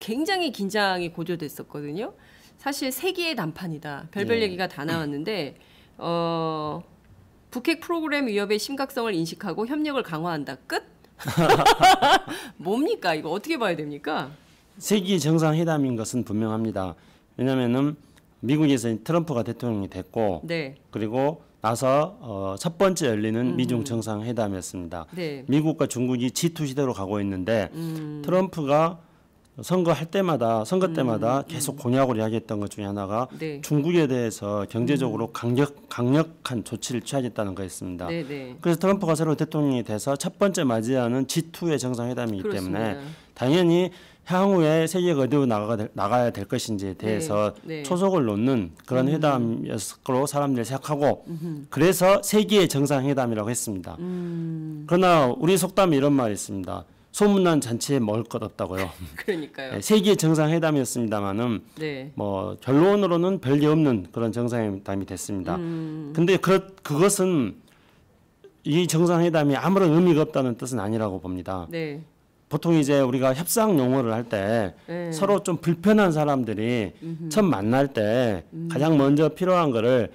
굉장히 긴장이 고조됐었거든요. 사실 세기의 단판이다. 별별 예. 얘기가 다 나왔는데 북핵 프로그램 위협의 심각성을 인식하고 협력을 강화한다. 끝? 뭡니까? 이거 어떻게 봐야 됩니까? 세계 정상회담인 것은 분명합니다. 왜냐하면은 미국에서 트럼프가 대통령이 됐고 네. 그리고 나서 첫 번째 열리는 미중 정상회담이었습니다. 네. 미국과 중국이 G2 시대로 가고 있는데 트럼프가 선거 때마다 계속 공약으로 이야기했던 것 중에 하나가 네. 중국에 대해서 경제적으로 강력한 조치를 취하겠다는 거였습니다. 네, 네. 그래서 트럼프가 새로 대통령이 돼서 첫 번째 맞이하는 G2의 정상회담이기 그렇습니다. 때문에 당연히 향후에 세계가 어디로 나가야 될 것인지에 대해서 네. 초석을 놓는 그런 회담이었고 사람들이 생각하고 그래서 세계의 정상회담이라고 했습니다. 그러나 우리 속담에 이런 말이 있습니다. 소문난 잔치에 먹을 것 없다고요. 그러니까요. 네, 세계 정상회담이었습니다만은 네. 뭐 결론으로는 별게 없는 그런 정상회담이 됐습니다. 근데 그것은 이 정상회담이 아무런 의미가 없다는 뜻은 아니라고 봅니다. 네. 보통 이제 우리가 협상 용어를 할 때 네. 서로 좀 불편한 사람들이 처음 만날 때 가장 먼저 필요한 거를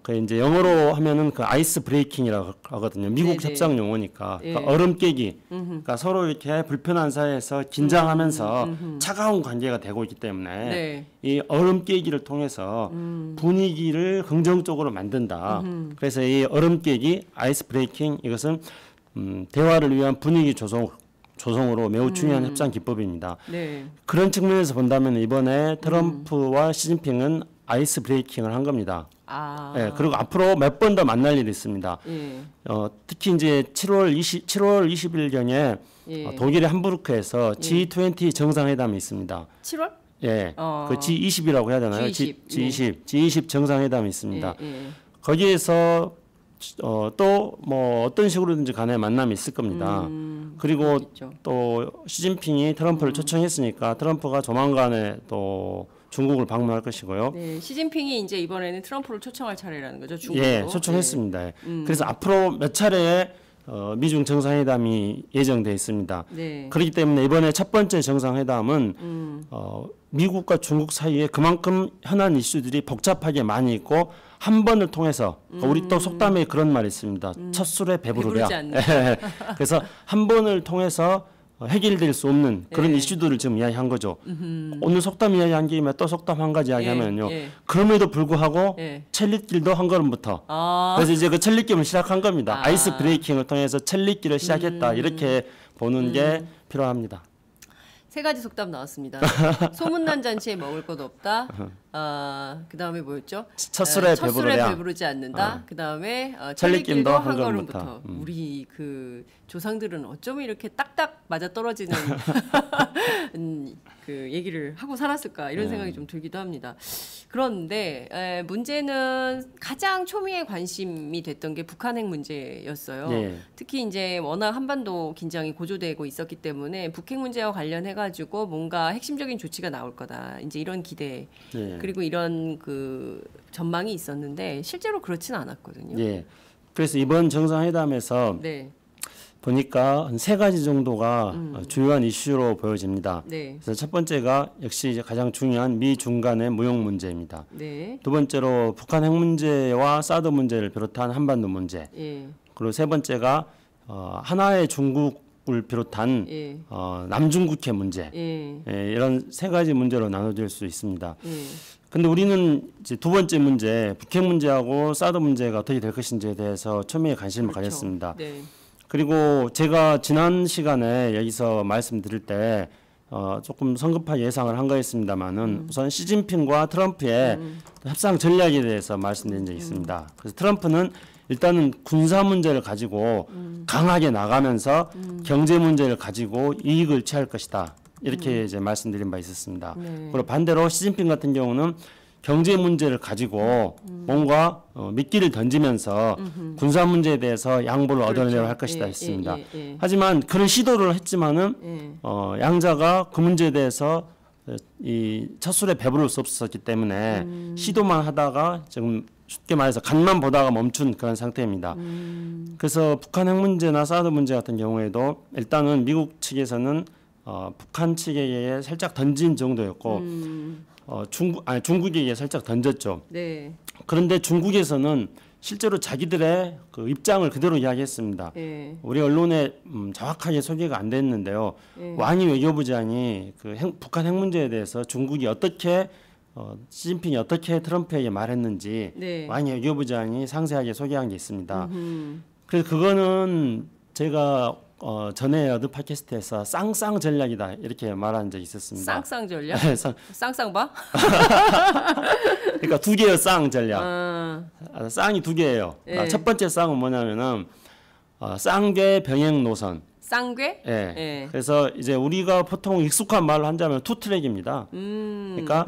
그 이제 영어로 하면은 그 아이스 브레이킹이라고 하거든요. 미국 네네. 협상 용어니까 예. 그러니까 얼음 깨기. 그러니까 서로 이렇게 불편한 사이에서 긴장하면서 차가운 관계가 되고 있기 때문에 네. 이 얼음 깨기를 통해서 분위기를 긍정적으로 만든다. 그래서 이 얼음 깨기, 아이스 브레이킹 이것은 대화를 위한 분위기 조성으로 매우 중요한 협상 기법입니다. 네. 그런 측면에서 본다면 이번에 트럼프와 시진핑은 아이스 브레이킹을 한 겁니다. 아. 예, 그리고 앞으로 몇 번 더 만날 일이 있습니다. 예. 특히 이제 7월 20일경에 예. 독일의 함부르크에서 G20 정상회담이 있습니다. 7월? 예, 그 G20이라고 해야 되나요? G20. G20 정상회담이 있습니다. 예. 거기에서 또 뭐 어떤 식으로든지 간에 만남이 있을 겁니다. 그리고 그렇겠죠. 또 시진핑이 트럼프를 초청했으니까 트럼프가 조만간에 또 중국을 방문할 것이고요. 네, 시진핑이 이제 이번에는 트럼프를 초청할 차례라는 거죠, 중국으로. 예, 초청했습니다. 그래서 앞으로 몇 차례의 미중 정상회담이 예정돼 있습니다. 네. 그렇기 때문에 이번에 첫 번째 정상회담은 미국과 중국 사이에 그만큼 현안 이슈들이 복잡하게 많이 있고 한 번을 통해서 우리 또 속담에 그런 말이 있습니다. 첫 술에 배부르랴. 배부르지 않는다. 그래서 한 번을 통해서 해결될 수 없는 그런 이슈들을 지금 이야기한 거죠. 오늘 속담 이야기한 김에 또 속담 한 가지 이야기하면요. 예. 그럼에도 불구하고 예. 첼리길도 한 걸음부터. 아. 그래서 이제 그 첼리길을 시작한 겁니다. 아. 아이스 브레이킹을 통해서 첼리길을 시작했다. 이렇게 보는 게 필요합니다. 세 가지 속담 나왔습니다. 소문난 잔치에 먹을 것 없다. 그 다음에 뭐였죠? 첫 술에 배부르랴. 배부르지 않는다. 그 다음에 첼리길도 첼리길도 한 한 걸음부터. 걸음부터. 우리 그 조상들은 어쩌면 이렇게 딱딱 맞아 떨어지는 그 얘기를 하고 살았을까 이런 생각이 좀 들기도 합니다. 그런데 문제는 가장 초미의 관심이 됐던 게 북한 핵 문제였어요. 예. 특히 이제 워낙 한반도 긴장이 고조되고 있었기 때문에 북핵 문제와 관련해 가지고 뭔가 핵심적인 조치가 나올 거다. 이제 이런 기대 예. 그리고 이런 그 전망이 있었는데 실제로 그렇지는 않았거든요. 예. 그래서 이번 정상회담에서 네. 보니까 한 세 가지 정도가 주요한 이슈로 보여집니다. 네. 그래서 첫 번째가 역시 이제 가장 중요한 미중 간의 무역 문제입니다. 네. 두 번째로 북한 핵 문제와 사드 문제를 비롯한 한반도 문제. 예. 그리고 세 번째가 하나의 중국을 비롯한 예. 남중국해 문제. 예. 예, 이런 세 가지 문제로 나눠질 수 있습니다. 예. 근데 우리는 이제 두 번째 문제, 북핵 문제하고 사드 문제가 어떻게 될 것인지에 대해서 초미의 관심을 그렇죠. 가졌습니다. 네. 그리고 제가 지난 시간에 여기서 말씀드릴 때 조금 성급하게 예상을 한 거였습니다만은 우선 시진핑과 트럼프의 협상 전략에 대해서 말씀드린 적이 있습니다. 그래서 트럼프는 일단은 군사 문제를 가지고 강하게 나가면서 경제 문제를 가지고 이익을 취할 것이다. 이렇게 이제 말씀드린 바 있었습니다. 네. 그리고 반대로 시진핑 같은 경우는 경제 문제를 가지고 뭔가 미끼를 던지면서 군사 문제에 대해서 양보를 그렇죠. 얻어내려 할 것이다 예, 했습니다. 예. 하지만 그런 시도를 했지만은 예. 양자가 그 문제에 대해서 이 첫 술에 배부를 수 없었기 때문에 시도만 하다가 지금 쉽게 말해서 간만 보다가 멈춘 그런 상태입니다. 그래서 북한 핵 문제나 사드 문제 같은 경우에도 일단은 미국 측에서는 북한 측에게 살짝 던진 정도였고 중국에게 살짝 던졌죠. 네. 그런데 중국에서는 실제로 자기들의 그 입장을 그대로 이야기했습니다. 예. 우리 언론에 정확하게 소개가 안 됐는데요. 왕이 외교부장이 그 북한 핵 문제에 대해서 중국이 어떻게 시진핑이 어떻게 트럼프에게 말했는지 네. 왕이 외교부장이 상세하게 소개한 게 있습니다. 그래서 그거는 제가 전에 어느 팟캐스트에서 쌍쌍 전략이다 이렇게 말한 적이 있었습니다. 쌍쌍 전략? 네, 쌍쌍바? 그러니까 두 개의 쌍 전략. 쌍이 두 개예요. 예. 첫 번째 쌍은 뭐냐면은 쌍괴 병행 노선. 쌍괴? 예. 예. 그래서 이제 우리가 보통 익숙한 말로 한다면 투트랙입니다. 그러니까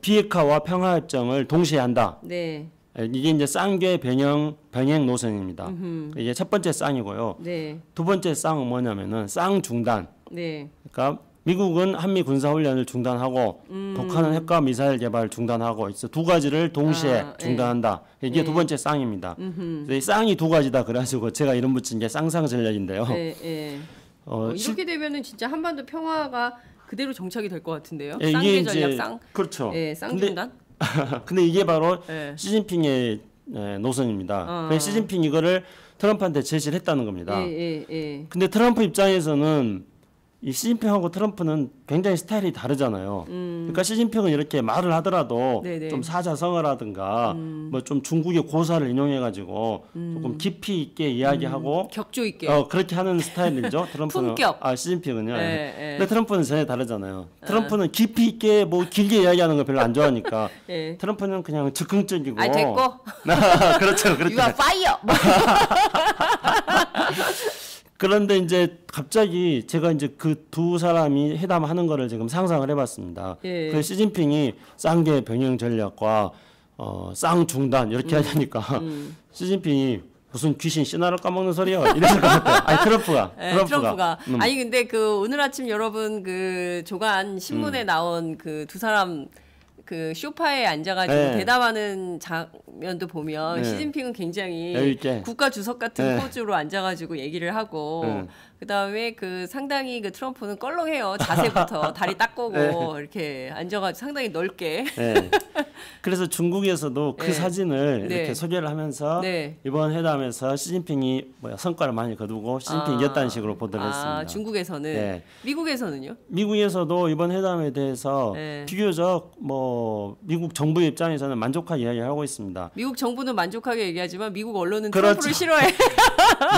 비핵화와 평화협정을 동시에 한다. 네. 이게 이제 쌍괴 병행 노선입니다. 이게 첫 번째 쌍이고요. 네. 두 번째 쌍은 뭐냐면은 쌍 중단. 네. 그러니까 미국은 한미 군사 훈련을 중단하고 북한은 핵과 미사일 개발을 중단하고 있어 두 가지를 동시에 중단한다. 이게 두 번째 쌍입니다. 그래서 이 쌍이 두 가지다 그래가지고 제가 이름 붙인 게 쌍쌍 전략인데요. 네. 이렇게 되면은 진짜 한반도 평화가 그대로 정착이 될 것 같은데요. 예, 쌍괴 이게 전략 이제 쌍. 그렇죠. 예, 쌍중단. 근데 이게 바로 예. 시진핑의 노선입니다. 그래서 시진핑 이거를 트럼프한테 제시를 했다는 겁니다. 예. 근데 트럼프 입장에서는 이 시진핑하고 트럼프는 굉장히 스타일이 다르잖아요. 그러니까 시진핑은 이렇게 말을 하더라도 네네. 좀 사자성어라든가 뭐 좀 중국의 고사를 인용해가지고 조금 깊이 있게 이야기하고 격조 있게. 그렇게 하는 스타일이죠. 트럼프는 품격. 시진핑은요. 예. 근데 트럼프는 전혀 다르잖아요. 트럼프는 깊이 있게 뭐 길게 이야기하는 거 별로 안 좋아하니까 예. 트럼프는 그냥 즉흥적이고. 됐고. 그렇죠. You are fire. 그런데 이제 갑자기 제가 이제 그 두 사람이 회담하는 거를 지금 상상을 해봤습니다. 예. 그래서 시진핑이 쌍계 병행 전략과 쌍중단 이렇게 하니까 시진핑이 무슨 귀신 씨나를 까먹는 소리야 이랬을 것 같아요. 아니 트럼프가. 아니 근데 그 오늘 아침 여러분 그 조간 신문에 나온 그 두 사람 그 쇼파에 앉아가지고 네. 대담하는 장면도 보면 네. 시진핑은 굉장히 여유있게. 국가 주석 같은 네. 포즈로 앉아가지고 얘기를 하고 그 다음에 그 상당히 그 트럼프는 껄렁해요. 자세부터 다리 딱 꼬고 이렇게 앉아가지고 상당히 넓게. 네. 그래서 중국에서도 그 네. 사진을 네. 이렇게 소개를 하면서 네. 이번 회담에서 시진핑이 성과를 많이 거두고 시진핑이 이겼다는 식으로 보도를 했습니다. 중국에서는. 네. 미국에서는요? 미국에서도 이번 회담에 대해서 네. 비교적 뭐 미국 정부 입장에서는 만족하게 이야기하고 있습니다. 미국 정부는 만족하게 얘기하지만 미국 언론은 그렇죠. 트럼프를 싫어해.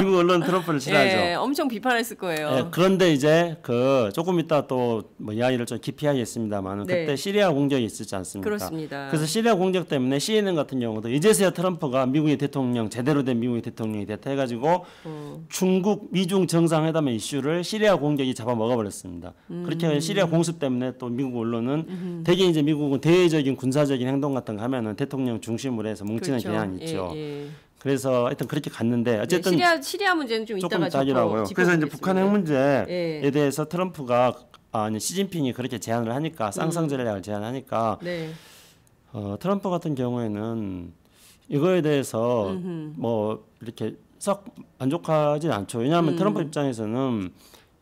미국 언론 트럼프를 싫어하죠. 예, 엄청 비판했을 거예요. 예, 그런데 이제 그 조금 이따 또 뭐 이야기를 좀 깊이 하겠습니다만 네. 그때 시리아 공격이 있었지 않습니까? 그렇습니다. 그래서 시리아 공격 때문에 CNN 같은 경우도 이제서야 트럼프가 미국의 대통령 제대로 된 미국의 대통령이 됐다 해가지고 중국 미중 정상회담의 이슈를 시리아 공격이 잡아먹어버렸습니다. 그렇게 해서 시리아 공습 때문에 또 미국 언론은 대개 이제 미국은 대외적인 군사적인 행동 같은 거 하면은 대통령 중심으로 해서 뭉치는 그렇죠. 경향이 있죠. 예. 그래서 하여튼 그렇게 갔는데 어쨌든 시리아 문제는 좀 조금 이따가 따지라고요. 그래서 이제 북한 핵 문제에 예. 대해서 트럼프가 아니 시진핑이 그렇게 제안을 하니까 쌍쌍 전략을 제안하니까 네. 트럼프 같은 경우에는 이거에 대해서 뭐 이렇게 썩 만족하진 않죠. 왜냐하면 트럼프 입장에서는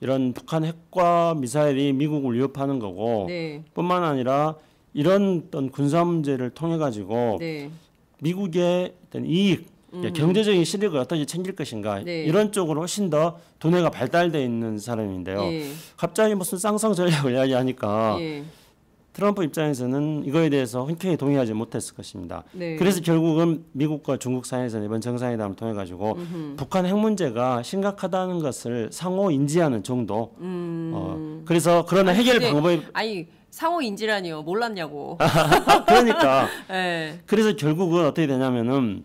이런 북한 핵과 미사일이 미국을 위협하는 거고 네. 뿐만 아니라 이런 어떤 군사 문제를 통해 가지고 네. 미국의 어떤 이익 경제적인 실익을 어떻게 챙길 것인가 네. 이런 쪽으로 훨씬 더 두뇌가 발달돼 있는 사람인데요. 예. 갑자기 무슨 쌍쌍 전략을 이야기하니까 예. 트럼프 입장에서는 이거에 대해서 흔쾌히 동의하지 못했을 것입니다. 네. 그래서 결국은 미국과 중국 사이에서 이번 정상회담을 통해 가지고 북한 핵 문제가 심각하다는 것을 상호 인지하는 정도. 그래서 그러나 해결 근데 방법이 아니 상호 인지라니요. 몰랐냐고. 그러니까 예. 그래서 결국은 어떻게 되냐면은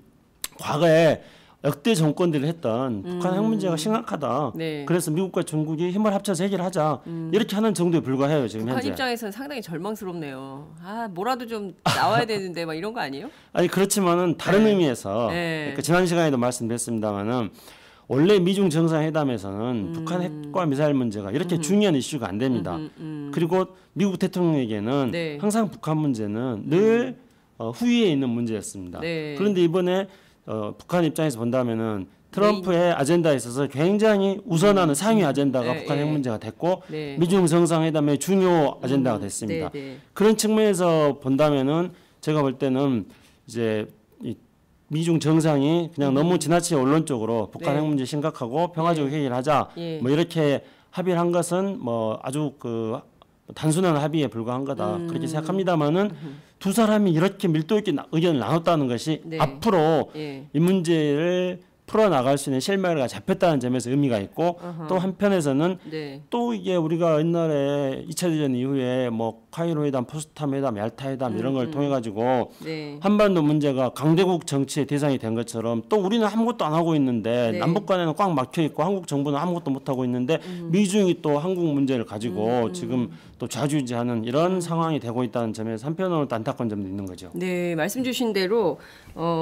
과거에 역대 정권들이 했던 북한 핵 문제가 심각하다. 네. 그래서 미국과 중국이 힘을 합쳐서 해결하자. 이렇게 하는 정도에 불과해요 지금 북한 현재. 입장에서는 상당히 절망스럽네요. 뭐라도 좀 나와야 되는데 막 이런 거 아니에요? 아니 그렇지만은 다른 네. 의미에서 네. 그러니까 지난 시간에도 말씀드렸습니다만은 원래 미중 정상회담에서는 북한 핵과 미사일 문제가 이렇게 중요한 이슈가 안 됩니다. 그리고 미국 대통령에게는 네. 항상 북한 문제는 늘 후위에 있는 문제였습니다. 네. 그런데 이번에 북한 입장에서 본다면은 트럼프의 아젠다에 있어서 굉장히 우선하는 상위 아젠다가 북한 핵 문제가 됐고 미중 정상회담의 중요 아젠다가 됐습니다. 그런 측면에서 본다면은 제가 볼 때는 이제 이 미중 정상이 그냥 너무 지나치게 언론적으로 북한 핵 문제 심각하고 평화적 회의를 하자 뭐 이렇게 합의를 한 것은 뭐 아주 그 단순한 합의에 불과한 거다 그렇게 생각합니다만은 두 사람이 이렇게 밀도 있게 의견을 나눴다는 것이 앞으로 이 문제를 풀어나갈 수 있는 실마리가 잡혔다는 점에서 의미가 있고 또 한편에서는 또 이게 우리가 옛날에 2차 대전 이후에 뭐 카이로 회담, 포스탄 회담, 얄타 회담 이런 걸 통해 가지고 한반도 문제가 강대국 정치의 대상이 된 것처럼 또 우리는 아무것도 안 하고 있는데 남북 간에는 꽉 막혀 있고 한국 정부는 아무것도 못 하고 있는데 미중이 또 한국 문제를 가지고 지금 또 좌지우지하는 이런 상황이 되고 있다는 점에서 한편으로는 안타까운 점도 있는 거죠. 네, 말씀 주신 대로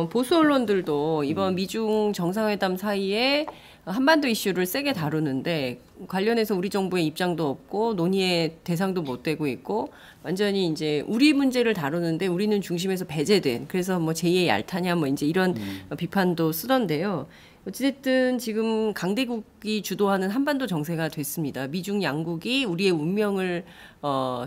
보수 언론들도 이번 미중 정상회담 사이에 한반도 이슈를 세게 다루는데 관련해서 우리 정부의 입장도 없고 논의의 대상도 못 되고 있고 완전히 이제 우리 문제를 다루는데 우리는 중심에서 배제된 그래서 뭐 제2의 얄타냐 뭐 이제 이런 비판도 쓰던데요. 어찌됐든 지금 강대국이 주도하는 한반도 정세가 됐습니다. 미중 양국이 우리의 운명을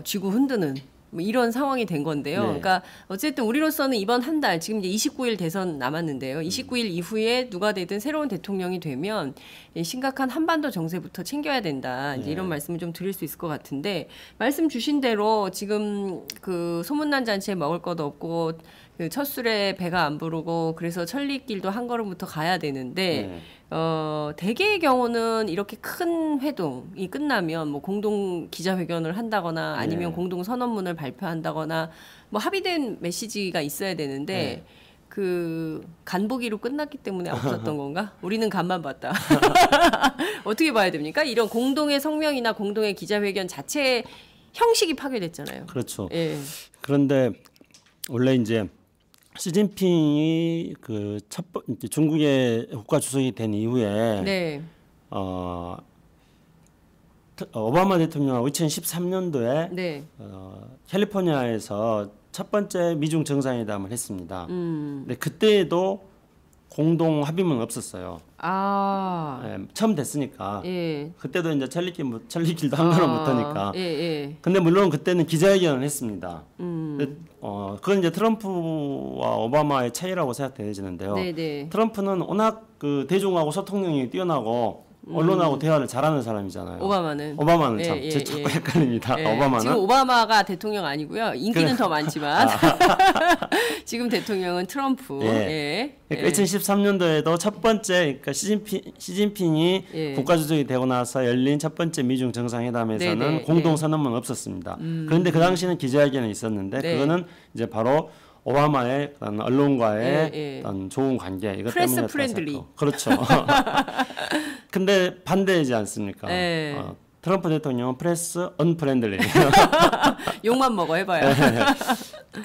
쥐고 흔드는 뭐 이런 상황이 된 건데요. 그러니까 어쨌든 우리로서는 이번 한 달 지금 이제 29일 대선 남았는데요. 29일 이후에 누가 되든 새로운 대통령이 되면 심각한 한반도 정세부터 챙겨야 된다. 이제 이런 말씀을 좀 드릴 수 있을 것 같은데 말씀 주신 대로 지금 그 소문난 잔치에 먹을 것도 없고 그 첫 술에 배가 안 부르고 그래서 천리길도 한 걸음부터 가야 되는데 대개의 경우는 이렇게 큰 회동이 끝나면 뭐 공동 기자회견을 한다거나 아니면 공동 선언문을 발표한다거나 뭐 합의된 메시지가 있어야 되는데 그 간보기로 끝났기 때문에 없었던 건가? 우리는 간만 봤다. 어떻게 봐야 됩니까? 이런 공동의 성명이나 공동의 기자회견 자체 형식이 파괴됐잖아요. 그렇죠. 그런데 원래 이제 시진핑이 그 중국의 국가 주석이 된 이후에 오바마 대통령하고 2013년도에 캘리포니아에서 첫 번째 미중 정상회담을 했습니다. 근데 그때에도 공동 합의문은 없었어요. 처음 됐으니까. 그때도 이제 천리길도 한 걸음 못하니까. 근데 물론 그때는 기자회견을 했습니다. 그건 이제 트럼프와 오바마의 차이라고 생각되어지는데요. 트럼프는 워낙 그 대중하고 소통 능력이 뛰어나고 언론하고 대화를 잘하는 사람이잖아요. 오바마는 참 제 자꾸 헷갈립니다. 오바마는 지금 오바마가 대통령 아니고요. 인기는 더 많지만 지금 대통령은 트럼프. 그러니까 2013년도에도 첫 번째 그러니까 시진핑이 국가주석이 되고 나서 열린 첫 번째 미중 정상회담에서는 공동 선언문 없었습니다. 그런데 그 당시에는 기자회견이 있었는데 그거는 이제 바로 오바마의 어떤 언론과의 어떤 좋은 관계 이것 프레스 때문에 프렌들리. 그렇죠. 근데 반대이지 않습니까? 트럼프 대통령은 프레스 언프렌들리. 욕만 먹어 해봐요.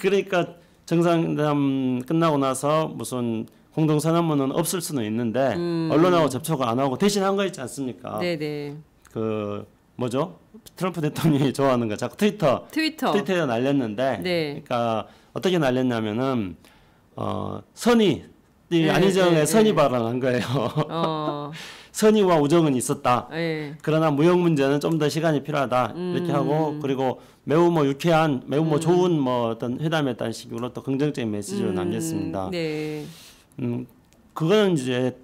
그러니까 정상회담 끝나고 나서 무슨 공동선언문은 없을 수는 있는데 언론하고 접촉을 안 하고 대신 한 거 있지 않습니까? 그 뭐죠? 트럼프 대통령이 좋아하는 거 자꾸 트위터에 날렸는데 그러니까 어떻게 날렸냐면은 안희정의 선의 발언한 거예요. 선의와 우정은 있었다. 그러나 무역 문제는 좀 더 시간이 필요하다. 이렇게 하고 그리고 매우 뭐 유쾌한, 매우 뭐 좋은 뭐 어떤 회담이었다는 식으로 또 긍정적인 메시지를 남겼습니다. 그거는 이제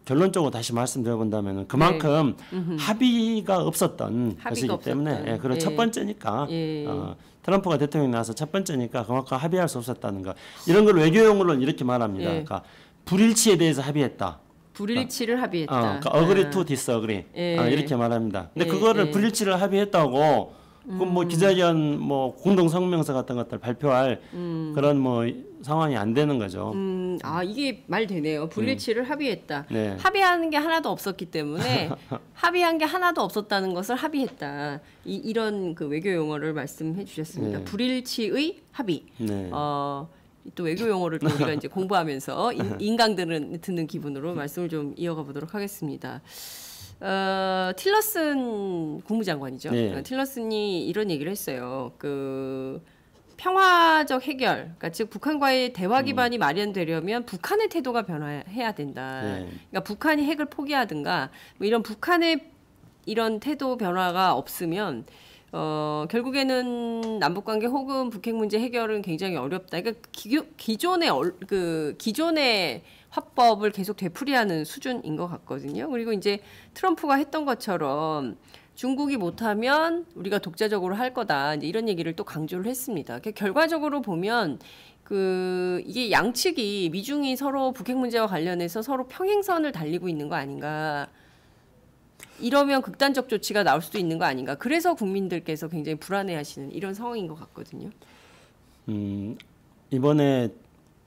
결론적으로 다시 말씀드려 본다면은 그만큼 합의가 없었던 것이기 때문에 그리고 첫 번째니까 트럼프가 대통령이 나와서 첫 번째니까 그만큼 합의할 수 없었다는 거 이런 걸 외교용어로는 이렇게 말합니다. 그러니까 불일치에 대해서 합의했다. 불일치를 합의했다. 그러니까 agree to disagree 이렇게 말합니다. 근데 그거를 불일치를 합의했다고 그럼 뭐 기자회견 뭐 공동 성명서 같은 것들 발표할 그런 뭐 상황이 안 되는 거죠. 이게 말 되네요. 불일치를 합의했다. 합의하는 게 하나도 없었기 때문에 합의한 게 하나도 없었다는 것을 합의했다. 이런 그 외교 용어를 말씀해 주셨습니다. 불일치의 합의. 또 외교 용어를 또 우리가 이제 공부하면서 인강들은 듣는 기분으로 말씀을 좀 이어가 보도록 하겠습니다. 틸러슨 국무장관이죠. 틸러슨이 이런 얘기를 했어요. 그 평화적 해결, 그러니까 즉 북한과의 대화 기반이 마련되려면 북한의 태도가 변화해야 된다. 네. 그러니까 북한이 핵을 포기하든가 뭐 이런 북한의 이런 태도 변화가 없으면 결국에는 남북 관계 혹은 북핵 문제 해결은 굉장히 어렵다. 그러니까 기존의 화법을 계속 되풀이하는 수준인 것 같거든요. 그리고 이제 트럼프가 했던 것처럼 중국이 못하면 우리가 독자적으로 할 거다. 이제 이런 얘기를 또 강조를 했습니다. 결과적으로 보면 이게 양측이 미중이 서로 북핵 문제와 관련해서 서로 평행선을 달리고 있는 거 아닌가. 이러면 극단적 조치가 나올 수도 있는 거 아닌가. 그래서 국민들께서 굉장히 불안해하시는 이런 상황인 것 같거든요. 이번에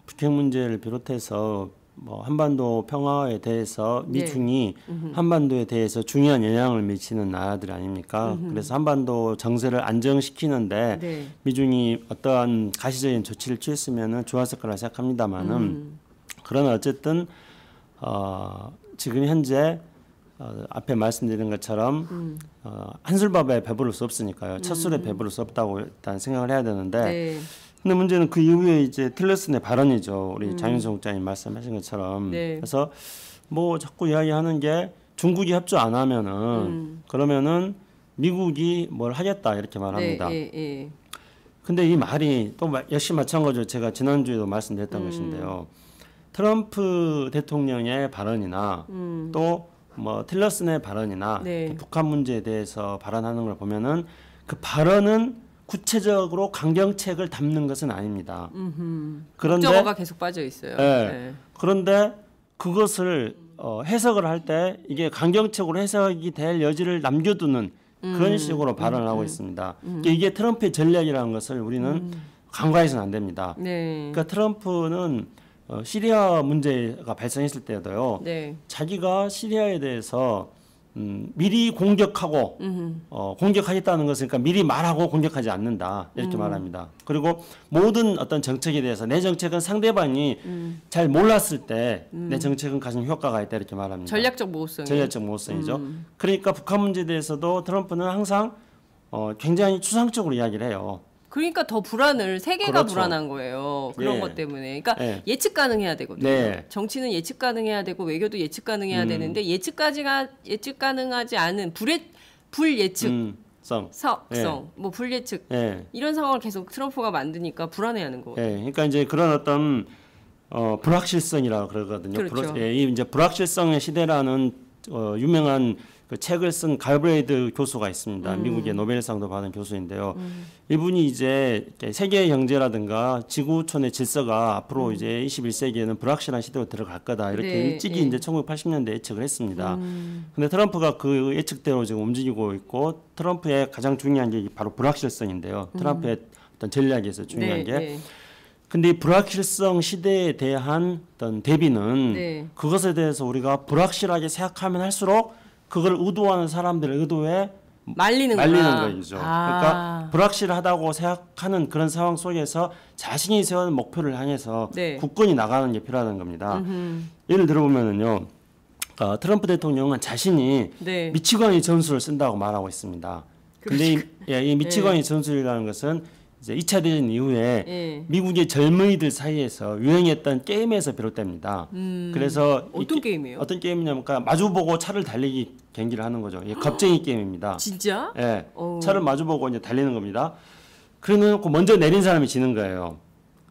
북핵 문제를 비롯해서 뭐 한반도 평화에 대해서 미중이 한반도에 대해서 중요한 영향을 미치는 나라들 아닙니까? 그래서 한반도 정세를 안정시키는데 네. 미중이 어떠한 가시적인 조치를 취했으면 좋았을 거라 생각합니다만은 그러나 어쨌든 지금 현재 앞에 말씀드린 것처럼 한술밥에 배부를 수 없으니까요. 첫 술에 배부를 수 없다고 일단 생각을 해야 되는데 네. 근데 문제는 그 이후에 이제 틸러슨의 발언이죠. 우리 장윤성 국장님 말씀하신 것처럼. 네. 그래서 뭐 자꾸 이야기하는 게 중국이 협조 안 하면은 그러면은 미국이 뭘 하겠다 이렇게 말합니다. 네, 예. 근데 이 말이 또 역시 마찬가지로 제가 지난주에도 말씀드렸던 것인데요. 트럼프 대통령의 발언이나 또 뭐 틸러슨의 발언이나 네. 북한 문제에 대해서 발언하는 걸 보면은 그 발언은 구체적으로 강경책을 담는 것은 아닙니다. 그런데 국정화가 계속 빠져 있어요. 네. 네. 그런데 그것을 해석을 할 때 이게 강경책으로 해석이 될 여지를 남겨두는 그런 식으로 발언을 하고 있습니다. 이게 트럼프의 전략이라는 것을 우리는 간과해서는 안 됩니다. 네. 그러니까 트럼프는 시리아 문제가 발생했을 때도요. 네. 자기가 시리아에 대해서 미리 공격하고 공격하겠다는 것은 그러니까 미리 말하고 공격하지 않는다 이렇게 말합니다. 그리고 모든 어떤 정책에 대해서 내 정책은 상대방이 잘 몰랐을 때 내 정책은 가장 효과가 있다 이렇게 말합니다. 전략적 모호성. 전략적 모호성이죠. 그러니까 북한 문제에 대해서도 트럼프는 항상 굉장히 추상적으로 이야기를 해요. 그러니까 더 세계가 그렇죠. 불안한 거예요. 그런 예. 것 때문에. 그러니까 예. 예측 가능해야 되거든요. 네. 정치는 예측 가능해야 되고 외교도 예측 가능해야 되는데 예측 가능하지 않은 불예측 성. 뭐 불예측 예. 이런 상황을 계속 트럼프가 만드니까 불안해하는 거예요. 예. 그러니까 이제 그런 어떤 불확실성이라고 그러거든요. 그렇죠. 이 이제 불확실성의 시대라는 유명한 그 책을 쓴 갈브레이드 교수가 있습니다. 미국의 노벨상도 받은 교수인데요. 이분이 이제 세계 경제라든가 지구촌의 질서가 앞으로 이제 21세기에는 불확실한 시대로 들어갈 거다. 이렇게 네, 일찍이 네. 이제 1980년대 예측을 했습니다. 근데 트럼프가 그 예측대로 지금 움직이고 있고 트럼프의 가장 중요한 게 바로 불확실성인데요. 트럼프의 어떤 전략에서 중요한 네, 게 네. 근데 이 불확실성 시대에 대한 어떤 대비는 네. 그것에 대해서 우리가 불확실하게 생각하면 할수록 그걸 의도하는 사람들의 의도에 말리는 거죠. 그러니까 불확실하다고 생각하는 그런 상황 속에서 자신이 세운 목표를 향해서 네. 굳건히 나가는 게 필요하다는 겁니다. 예를 들어보면은요, 트럼프 대통령은 자신이 네. 미치광이 전술을 쓴다고 말하고 있습니다. 근데 이 미치광이 전술이라는 것은 이제 2차 대전 이후에 예. 미국의 젊은이들 사이에서 유행했던 게임에서 비롯됩니다. 그래서 어떤 게임이에요? 어떤 게임이냐면 그러니까 마주보고 차를 달리기 경기를 하는 거죠. 이게 겁쟁이 게임입니다. 진짜? 예, 어. 차를 마주보고 이제 달리는 겁니다. 그래놓고 먼저 내린 사람이 지는 거예요.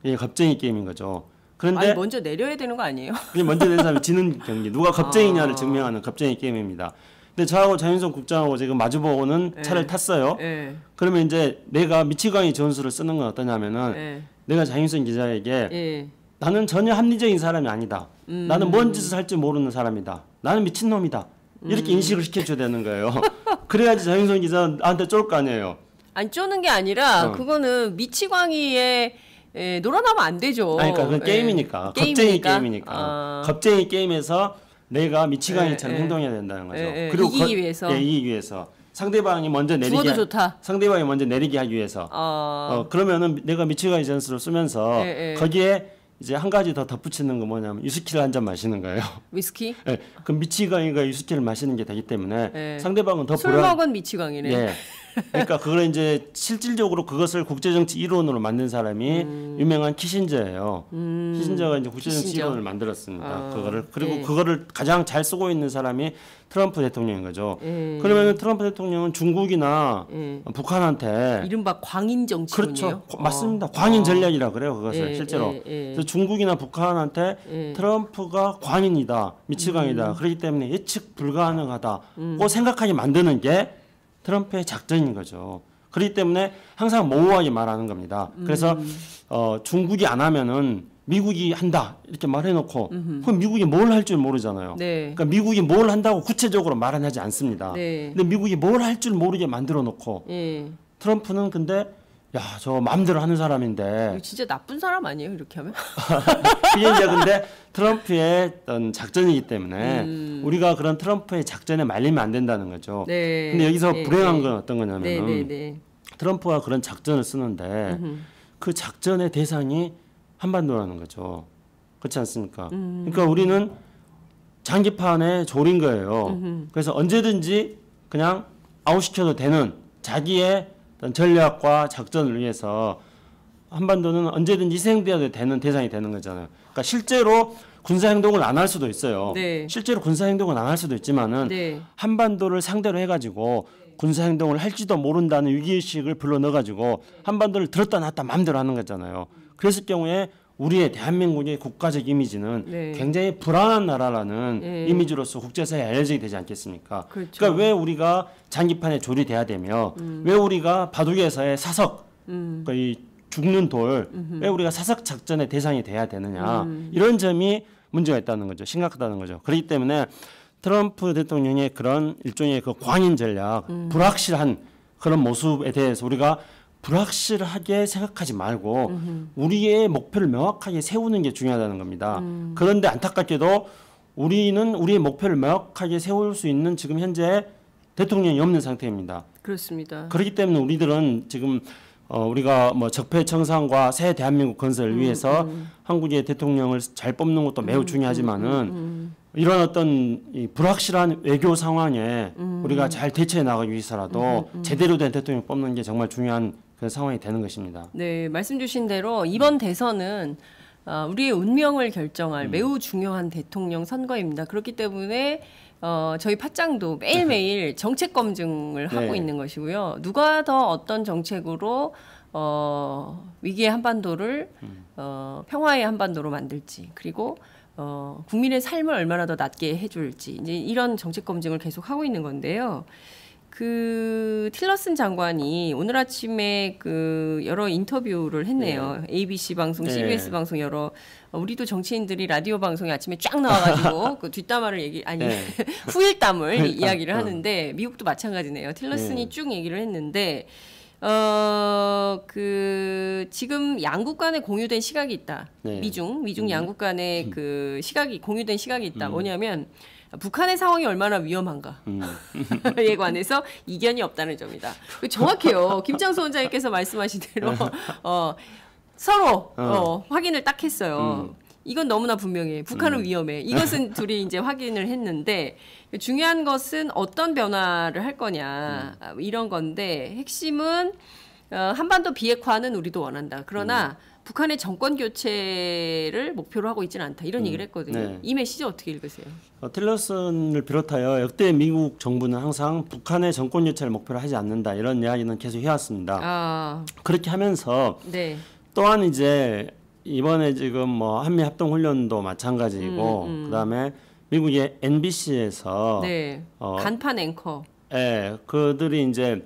이게 겁쟁이 게임인 거죠. 그런데 아니 먼저 내려야 되는 거 아니에요? 그냥 먼저 내린 사람이 지는 경기. 누가 겁쟁이냐를 증명하는 겁쟁이 게임입니다. 근데 저하고 장윤성 국장하고 지금 마주보고는 차를 탔어요. 예. 그러면 이제 내가 미치광이 전술을 쓰는 건 어떠냐면은 예. 내가 장윤성 기자에게 예. 나는 전혀 합리적인 사람이 아니다. 나는 뭔 짓을 할지 모르는 사람이다. 나는 미친놈이다. 이렇게 인식을 시켜줘야 되는 거예요. 그래야지 장윤성 기자 나한테 쫄 거 아니에요. 아니 쪼는 게 아니라 그거는 미치광이에 놀아나면 안 되죠. 아니, 그러니까 그건 게임이니까. 겁쟁이 게임이니까. 겁쟁이 게임에서 내가 미치광이처럼 행동해야 된다는 거죠. 이기기 위해서. 이기기 위해서. 상대방이 먼저 내리게 좋다. 상대방이 먼저 내리게 하기 위해서. 그러면은 내가 미치광이 전술을 쓰면서 거기에 이제 한 가지 더 덧붙이는 거 뭐냐면 위스키를 한 잔 마시는 거예요. 위스키? 그럼 미치광이가 위스키를 마시는 게 되기 때문에 상대방은 더 술 먹은 미치광이네. 예. 그러니까 그걸 이제 실질적으로 그것을 국제정치 이론으로 만든 사람이 유명한 키신저예요. 키신저가 이제 국제정치 키신저. 이론을 만들었습니다. 아, 그거를 그리고 예. 그거를 가장 잘 쓰고 있는 사람이 트럼프 대통령인 거죠. 그러면 트럼프 대통령은 중국이나 북한한테 이른바 광인 정치군요. 그렇죠. 맞습니다. 광인 전략이라 그래요. 그것을 실제로. 그래서 중국이나 북한한테 트럼프가 광인이다, 미치광이다. 그렇기 때문에 예측 불가능하다고 생각하게 만드는 게 트럼프의 작전인 거죠. 그렇기 때문에 항상 모호하게 말하는 겁니다. 그래서 중국이 안 하면은 미국이 한다 이렇게 말해놓고 그럼 미국이 뭘 할 줄 모르잖아요. 네. 그러니까 미국이 뭘 한다고 구체적으로 말은 하지 않습니다. 네. 근데 미국이 뭘 할 줄 모르게 만들어놓고 예. 트럼프는 근데 야, 저 마음대로 하는 사람인데 이거 진짜 나쁜 사람 아니에요, 이렇게 하면? 그게 이제 근데 트럼프의 어떤 작전이기 때문에 우리가 그런 트럼프의 작전에 말리면 안 된다는 거죠. 네. 근데 여기서 네, 불행한 네. 건 어떤 거냐면은 네, 네, 네. 트럼프가 그런 작전을 쓰는데 그 작전의 대상이 한반도라는 거죠. 그렇지 않습니까? 그러니까 우리는 장기판에 졸인 거예요. 그래서 언제든지 그냥 아웃시켜도 되는 자기의 어떤 전략과 작전을 위해서 한반도는 언제든지 희생되어도 되는 대상이 되는 거잖아요. 그러니까 실제로 군사 행동을 안 할 수도 있어요. 네. 실제로 군사 행동은 안 할 수도 있지만은 네. 한반도를 상대로 해가지고 군사 행동을 할지도 모른다는 위기의식을 불러 넣어가지고 한반도를 들었다 놨다 마음대로 하는 거잖아요. 그랬을 경우에 우리의 대한민국의 국가적 이미지는 네. 굉장히 불안한 나라라는 네. 이미지로서 국제사회에 알려지게 되지 않겠습니까? 그렇죠. 그러니까 왜 우리가 장기판에 조리돼야 되며 왜 우리가 바둑에서의 사석, 그러니까 이 죽는 돌, 왜 우리가 사석 작전의 대상이 돼야 되느냐 이런 점이 문제가 있다는 거죠. 심각하다는 거죠. 그렇기 때문에 트럼프 대통령의 그런 일종의 그 광인 전략, 불확실한 그런 모습에 대해서 우리가 불확실하게 생각하지 말고 우리의 목표를 명확하게 세우는 게 중요하다는 겁니다. 그런데 안타깝게도 우리는 우리의 목표를 명확하게 세울 수 있는 지금 현재 대통령이 없는 상태입니다. 그렇습니다. 그렇기 때문에 우리들은 지금 우리가 뭐 적폐청산과 새 대한민국 건설을 위해서 한국의 대통령을 잘 뽑는 것도 매우 중요하지만은 이런 어떤 이 불확실한 외교 상황에 우리가 잘 대처해 나가기 위해서라도 제대로 된 대통령 뽑는 게 정말 중요한 그런 상황이 되는 것입니다. 네, 말씀 주신 대로 이번 대선은 우리의 운명을 결정할 매우 중요한 대통령 선거입니다. 그렇기 때문에 저희 팟짱도 매일매일 정책 검증을 하고 네. 있는 것이고요. 누가 더 어떤 정책으로 위기의 한반도를 평화의 한반도로 만들지, 그리고 국민의 삶을 얼마나 더 낫게 해줄지, 이제 이런 정책 검증을 계속 하고 있는 건데요. 그 틸러슨 장관이 오늘 아침에 그 여러 인터뷰를 했네요. ABC 방송, 네. CBS 방송 여러 우리도 정치인들이 라디오 방송에 아침에 쫙 나와가지고 그 뒷담화를 네. 후일담을 이야기를 하는데 미국도 마찬가지네요. 틸러슨이 쭉 얘기를 했는데 그 지금 양국 간에 공유된 시각이 있다. 네. 미중 양국 간에 그 시각이 공유된 시각이 있다. 뭐냐면 북한의 상황이 얼마나 위험한가에 관해서 이견이 없다는 점이다. 정확해요. 김창수 원장님께서 말씀하신 대로 서로 확인을 딱 했어요. 이건 너무나 분명해. 북한은 위험해. 이것은 둘이 이제 확인을 했는데 중요한 것은 어떤 변화를 할 거냐 이런 건데 핵심은 한반도 비핵화는 우리도 원한다. 그러나 북한의 정권 교체를 목표로 하고 있지는 않다. 이런 얘기를 했거든요. 네. 이 메시지 어떻게 읽으세요? 틸러슨을 비롯하여 역대 미국 정부는 항상 북한의 정권 교체를 목표로 하지 않는다. 이런 이야기는 계속 해왔습니다. 그렇게 하면서 네. 또한 이제 이번에 지금 뭐 한미 합동 훈련도 마찬가지이고 그다음에 미국의 NBC에서 네. 간판 앵커 그들이 이제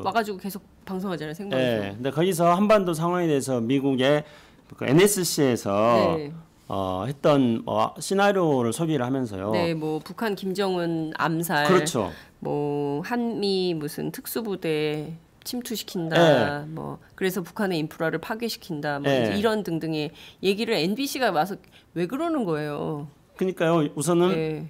와가지고 계속 방송하잖아요. 생방송. 근데 거기서 한반도 상황에 대해서 미국의 그 NSC에서 네. 했던 시나리오를 소개를 하면서요. 네, 뭐 북한 김정은 암살, 그렇죠. 뭐 한미 무슨 특수부대 침투시킨다, 뭐 그래서 북한의 인프라를 파괴시킨다, 뭐 이제 이런 등등의 얘기를 NBC가 와서 왜 그러는 거예요? 그러니까요. 우선은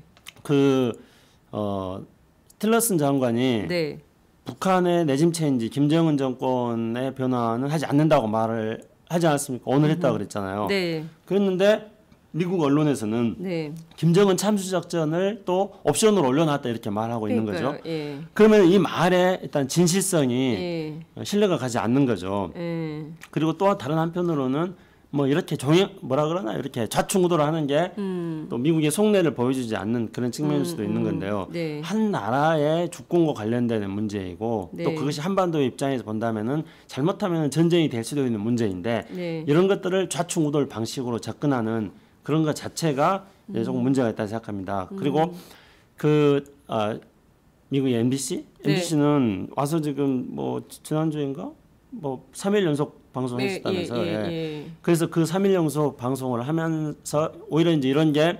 틸러슨 장관이 네. 북한의 내짐 체인지, 김정은 정권의 변화는 하지 않는다고 말을 하지 않았습니까? 오늘 했다고 그랬잖아요. 네. 그랬는데 미국 언론에서는 네. 김정은 참수작전을 또 옵션으로 올려놨다 이렇게 말하고 있는 거죠. 예. 그러면 이 말에 일단 진실성이 예. 신뢰가 가지 않는 거죠. 예. 그리고 또 다른 한편으로는 뭐 이렇게 뭐라 그러나 이렇게 좌충우돌 하는 게 또 미국의 속내를 보여주지 않는 그런 측면일 수도 있는 건데요. 네. 한 나라의 주권과 관련되는 문제이고 네. 또 그것이 한반도의 입장에서 본다면은 잘못하면 전쟁이 될 수도 있는 문제인데 네. 이런 것들을 좌충우돌 방식으로 접근하는 그런 것 자체가 조금 문제가 있다고 생각합니다. 그리고 미국의 MBC? 네. MBC는 와서 지금 뭐 지난주인가 뭐 3일 연속 방송했었다면서요. 예. 그래서 그 3일 연속 방송을 하면서 오히려 이제 이런 게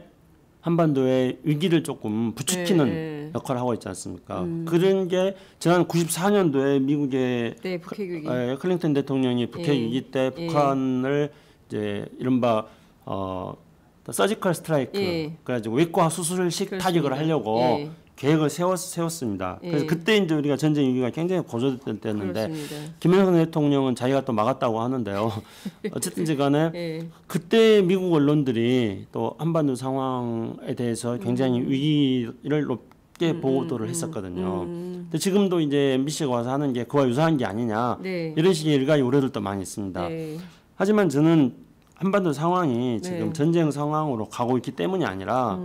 한반도의 위기를 조금 부추기는 역할을 하고 있지 않습니까? 그런 게 지난 94년도에 미국의 네, 북핵 위기. 클린턴 대통령이 북핵 위기 때 북한을 이제 이른바 서지컬 스트라이크 그래가지고 외과 수술식 타격을 하려고 계획을 세웠습니다. 그래서 그때 이제 우리가 전쟁 위기가 굉장히 고조됐던 때였는데 김영삼 대통령은 자기가 또 막았다고 하는데요. 어쨌든지 간에 그때 미국 언론들이 또 한반도 상황에 대해서 굉장히 위기를 높게 보도를 했었거든요. 근데 지금도 이제 MBC가 와서 하는 게 그와 유사한 게 아니냐 이런 식의 일가의 우려들도 많이 있습니다. 하지만 저는 한반도 상황이 지금 전쟁 상황으로 가고 있기 때문이 아니라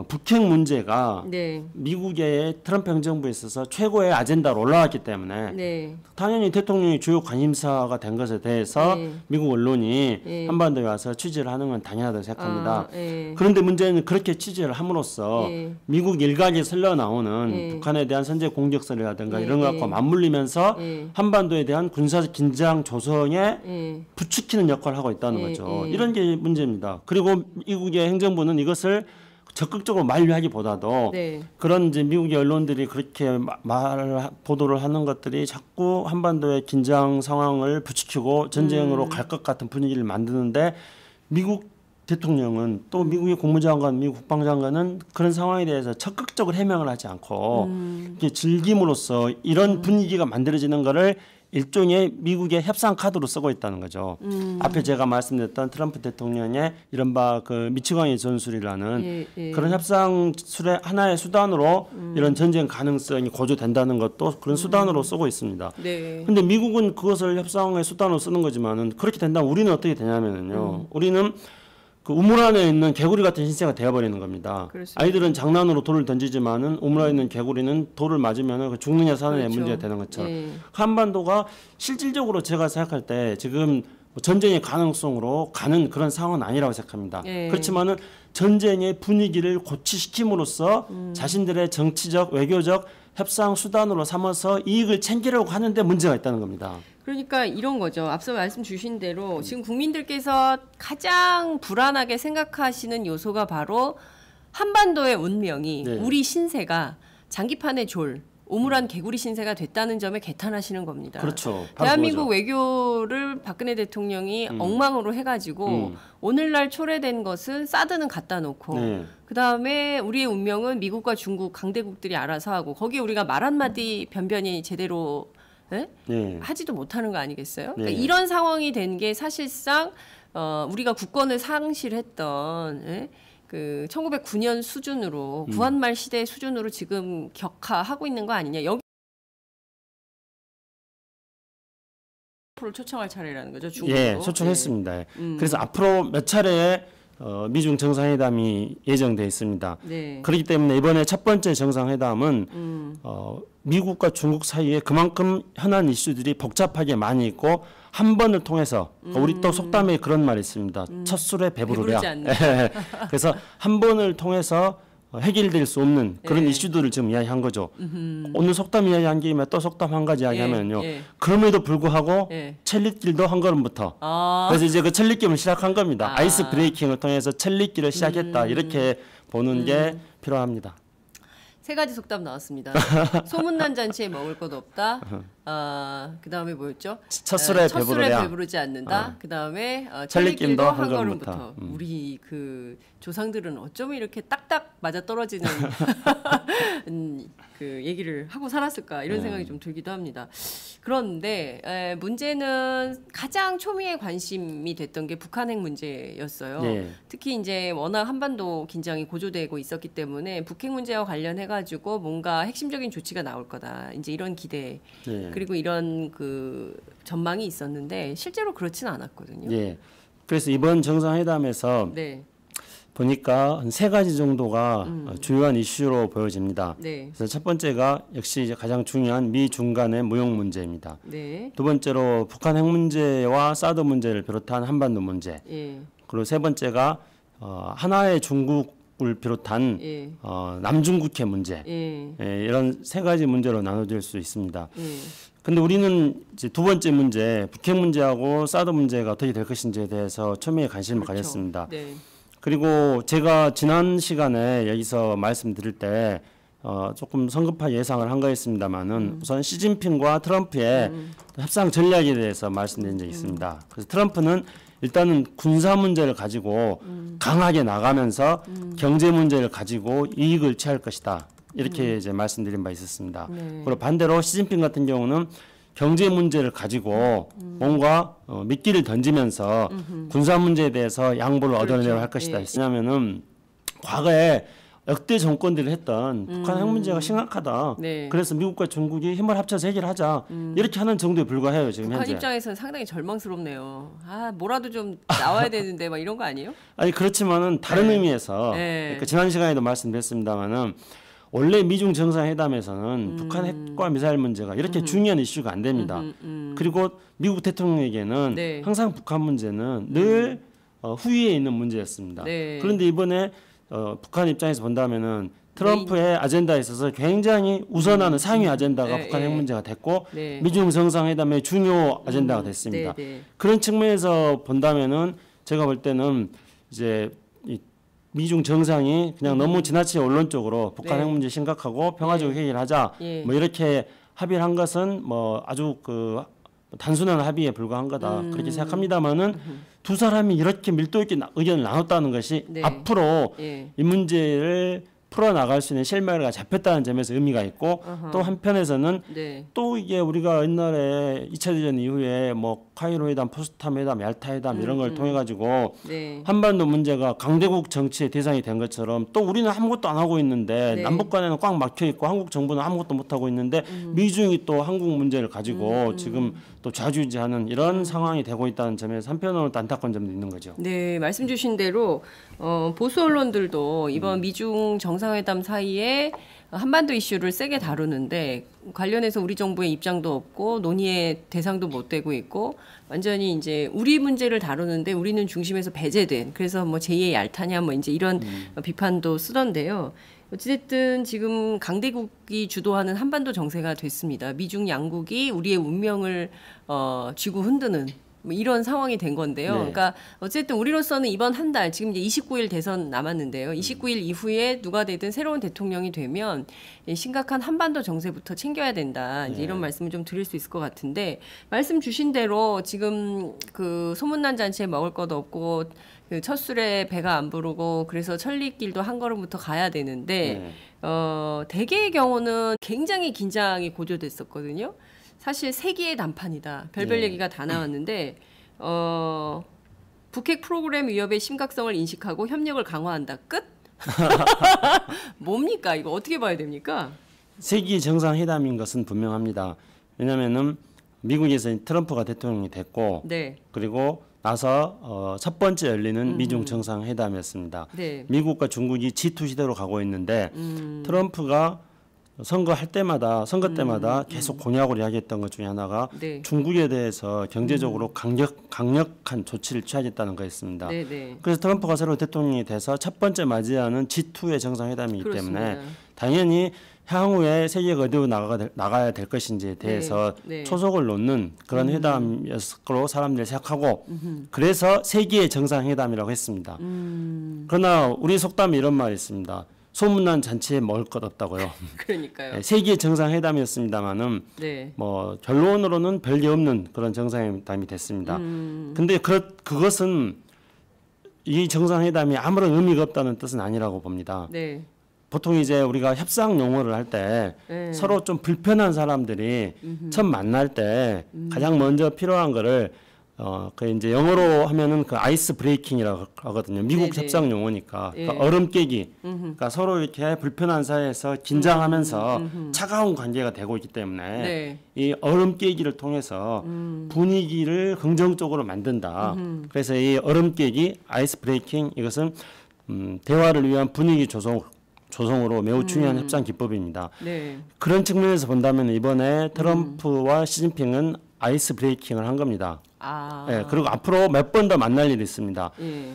북핵 문제가 미국의 트럼프 행정부에 있어서 최고의 아젠다로 올라왔기 때문에 당연히 대통령이 주요 관심사가 된 것에 대해서 미국 언론이 한반도에 와서 취재를 하는 건 당연하다고 생각합니다. 그런데 문제는 그렇게 취재를 함으로써 미국 일각에 흘러나오는 북한에 대한 선제 공격설이라든가 이런 것과 맞물리면서 한반도에 대한 군사적 긴장 조성에 부추기는 역할을 하고 있다는 거죠. 이런 게 문제입니다. 그리고 미국의 행정부는 이것을 적극적으로 만류하기보다도 그런 이제 미국의 언론들이 그렇게 보도를 하는 것들이 자꾸 한반도의 긴장 상황을 부추기고 전쟁으로 갈 것 같은 분위기를 만드는데 미국 대통령은 또 미국의 국무장관, 미국 국방장관은 그런 상황에 대해서 적극적으로 해명을 하지 않고 이렇게 즐김으로써 이런 분위기가 만들어지는 거를 일종의 미국의 협상 카드로 쓰고 있다는 거죠. 앞에 제가 말씀드렸던 트럼프 대통령의 이른바 그 미치광이 전술이라는 그런 협상 술의 하나의 수단으로 이런 전쟁 가능성이 고조된다는 것도 그런 수단으로 쓰고 있습니다. 그런데 미국은 그것을 협상의 수단으로 쓰는 거지만은 그렇게 된다면 우리는 어떻게 되냐면요. 우리는 그 우물 안에 있는 개구리 같은 신세가 되어버리는 겁니다. 그렇습니다. 아이들은 장난으로 돌을 던지지만은 우물 안에 있는 개구리는 돌을 맞으면 죽느냐 사느냐 문제가 되는 것처럼 한반도가 실질적으로 제가 생각할 때 지금 전쟁의 가능성으로 가는 그런 상황은 아니라고 생각합니다. 그렇지만은 전쟁의 분위기를 고취시킴으로써 자신들의 정치적, 외교적 협상 수단으로 삼아서 이익을 챙기려고 하는데 문제가 있다는 겁니다. 그러니까 이런 거죠. 앞서 말씀 주신 대로 지금 국민들께서 가장 불안하게 생각하시는 요소가 바로 한반도의 운명이 우리 신세가 장기판의 졸, 오물한 개구리 신세가 됐다는 점에 개탄하시는 겁니다. 그렇죠. 대한민국 외교를 박근혜 대통령이 엉망으로 해가지고 오늘날 초래된 것은 사드는 갖다 놓고 그다음에 우리의 운명은 미국과 중국 강대국들이 알아서 하고 거기에 우리가 말 한마디 변변히 제대로 하지도 못하는 거 아니겠어요? 그러니까 이런 상황이 된 게 사실상 우리가 국권을 상실했던 그 1909년 수준으로 구한말 시대 수준으로 지금 격하하고 있는 거 아니냐. 여기 를 초청할 차례라는 거죠. 중국으로. 초청했습니다. 그래서 앞으로 몇 차례의 미중 정상회담이 예정돼 있습니다. 그렇기 때문에 이번에 첫 번째 정상회담은 미국과 중국 사이에 그만큼 현안 이슈들이 복잡하게 많이 있고 한 번을 통해서 우리 또 속담에 그런 말이 있습니다. 첫 술에 배부르랴. 그래서 한 번을 통해서 해결될 수 없는 그런 이슈들을 지금 이야기한 거죠. 오늘 속담 이야기한 김에 또 속담 한 가지 이야기하면요. 그럼에도 불구하고 첼릿길도 한 걸음부터. 그래서 이제 그 첼릿길을 시작한 겁니다. 아이스 브레이킹을 통해서 첼릿길을 시작했다. 이렇게 보는 게 필요합니다. 세 가지 속담 나왔습니다. 소문난 잔치에 먹을 것 없다. 그다음에 뭐였죠? 첫술에 배부르지 않는다. 그다음에 천리김도 천리길도 한 한 걸음부터. 걸음부터. 우리 그 조상들은 어쩌면 이렇게 딱딱 맞아 떨어지는 그 얘기를 하고 살았을까 이런 생각이 좀 들기도 합니다. 그런데 문제는 가장 초미의 관심이 됐던 게 북한 핵 문제였어요. 예. 특히 이제 워낙 한반도 긴장이 고조되고 있었기 때문에 북핵 문제와 관련해 가지고 뭔가 핵심적인 조치가 나올 거다. 이제 이런 기대 예. 그리고 이런 그 전망이 있었는데 실제로 그렇지는 않았거든요. 예. 그래서 이번 정상회담에서 네. 보니까 한 세 가지 정도가 주요한 이슈로 보여집니다. 네. 그래서 첫 번째가 역시 이제 가장 중요한 미중 간의 무역 문제입니다. 네. 두 번째로 북한 핵 문제와 사드 문제를 비롯한 한반도 문제. 예. 그리고 세 번째가 하나의 중국을 비롯한 예. 남중국해 문제. 예. 예, 이런 세 가지 문제로 나눠질 수 있습니다. 예. 근데 우리는 이제 두 번째 문제, 북핵 문제하고 사드 문제가 어떻게 될 것인지에 대해서 초미의 관심을 그렇죠. 가졌습니다. 네. 그리고 제가 지난 시간에 여기서 말씀드릴 때 조금 성급하게 예상을 한 거였습니다만은 우선 시진핑과 트럼프의 협상 전략에 대해서 말씀드린 적이 있습니다. 그래서 트럼프는 일단은 군사 문제를 가지고 강하게 나가면서 경제 문제를 가지고 이익을 취할 것이다. 이렇게 이제 말씀드린 바 있었습니다. 네. 그리고 반대로 시진핑 같은 경우는 경제 문제를 가지고 뭔가 미끼를 던지면서 군사 문제에 대해서 양보를 그렇죠. 얻어내려 할 것이다. 예. 왜냐하면은 과거에 역대 정권들이 했던 북한 핵 문제가 심각하다. 네. 그래서 미국과 중국이 힘을 합쳐서 해결하자. 이렇게 하는 정도에 불과해요. 지금 북한 현재. 입장에서는 상당히 절망스럽네요. 뭐라도 좀 나와야 되는데 막 이런 거 아니에요? 아니 그렇지만은 다른 네. 의미에서 네. 그러니까 지난 시간에도 말씀드렸습니다만은 원래 미중 정상회담에서는 북한 핵과 미사일 문제가 이렇게 중요한 이슈가 안 됩니다. 그리고 미국 대통령에게는 네. 항상 북한 문제는 늘 후위에 있는 문제였습니다. 네. 그런데 이번에 북한 입장에서 본다면은 트럼프의 아젠다에 있어서 굉장히 우선하는 상위 아젠다가 네, 북한 핵 네. 문제가 됐고 네. 미중 정상회담의 중요 아젠다가 됐습니다. 네, 네. 그런 측면에서 본다면은 제가 볼 때는 이제 이 미중 정상이 그냥 너무 지나치게 언론적으로 북한 네. 핵 문제 심각하고 평화적으로 해결하자 예. 뭐 이렇게 합의를 한 것은 뭐 아주 그 단순한 합의에 불과한 거다 그렇게 생각합니다만은 두 사람이 이렇게 밀도 있게 의견을 나눴다는 것이 네. 앞으로 예. 이 문제를 풀어 나갈 수 있는 실마리가 잡혔다는 점에서 의미가 있고 또 한편에서는 네. 또 이게 우리가 옛날에 2차 대전 이후에 뭐 카이로 회담, 포스탐 회담, 얄타 회담 이런 걸 통해 가지고 네. 한반도 문제가 강대국 정치의 대상이 된 것처럼 또 우리는 아무것도 안 하고 있는데 네. 남북 간에는 꽉 막혀 있고 한국 정부는 아무것도 못 하고 있는데 미중이 또 한국 문제를 가지고 지금 또 좌지우지하는 이런 상황이 되고 있다는 점에서 한편으로는 안타까운 점도 있는 거죠. 네, 말씀 주신 대로 보수 언론들도 이번 미중 정상회담 사이에 한반도 이슈를 세게 다루는데 관련해서 우리 정부의 입장도 없고 논의의 대상도 못 되고 있고 완전히 이제 우리 문제를 다루는데 우리는 중심에서 배제된 그래서 뭐 제2의 얄타냐 뭐 이제 이런 비판도 쓰던데요. 어찌됐든 지금 강대국이 주도하는 한반도 정세가 됐습니다. 미중 양국이 우리의 운명을 쥐고 흔드는 뭐 이런 상황이 된 건데요. 네. 그러니까 어쨌든 우리로서는 이번 한 달 지금 이제 29일 대선 남았는데요. 29일 이후에 누가 되든 새로운 대통령이 되면 심각한 한반도 정세부터 챙겨야 된다. 이제 이런 말씀을 좀 드릴 수 있을 것 같은데 말씀 주신 대로 지금 그 소문난 잔치에 먹을 것도 없고 그 첫 술에 배가 안 부르고 그래서 천리길도 한 걸음부터 가야 되는데 대개의 경우는 굉장히 긴장이 고조됐었거든요. 사실 세기의 단판이다. 별별 얘기가 다 나왔는데 북핵 프로그램 위협의 심각성을 인식하고 협력을 강화한다. 끝? 뭡니까? 이거 어떻게 봐야 됩니까? 세계 정상회담인 것은 분명합니다. 왜냐하면은 미국에서 트럼프가 대통령이 됐고 네. 그리고 나서 첫 번째 열리는 미중 정상회담이었습니다. 네. 미국과 중국이 G2 시대로 가고 있는데 트럼프가 선거 때마다 계속 공약으로 이야기했던 것 중에 하나가 네. 중국에 대해서 경제적으로 강력한 조치를 취하겠다는 거였습니다. 네, 네. 그래서 트럼프가 새로 대통령이 돼서 첫 번째 맞이하는 G2의 정상회담이기 그렇습니다. 때문에 당연히 향후에 세계가 어디로 나가야 될 것인지에 대해서 네. 초석을 놓는 그런 회담이었을 거로 사람들이 생각하고 그래서 세계의 정상회담이라고 했습니다. 그러나 우리 속담에 이런 말이 있습니다. 소문난 잔치에 먹을 것 없다고요. 그러니까요. 네, 세계 정상회담이었습니다만은 네. 뭐 결론으로는 별게 없는 그런 정상회담이 됐습니다. 근데 그것은 이 정상회담이 아무런 의미가 없다는 뜻은 아니라고 봅니다. 네. 보통 이제 우리가 협상 용어를 할 때 네. 서로 좀 불편한 사람들이 처음 만날 때 가장 먼저 필요한 거를 그 이제 영어로 하면은 그 아이스 브레이킹이라고 하거든요. 미국 네네. 협상 용어니까 예. 그러니까 얼음 깨기. 그러니까 서로 이렇게 불편한 사이에서 긴장하면서 차가운 관계가 되고 있기 때문에 네. 이 얼음 깨기를 통해서 분위기를 긍정적으로 만든다. 그래서 이 얼음 깨기, 아이스 브레이킹 이것은 대화를 위한 분위기 조성으로 매우 중요한 협상 기법입니다. 네. 그런 측면에서 본다면 이번에 트럼프와 시진핑은 아이스 브레이킹을 한 겁니다. 아. 예, 그리고 앞으로 몇 번 더 만날 일이 있습니다. 예.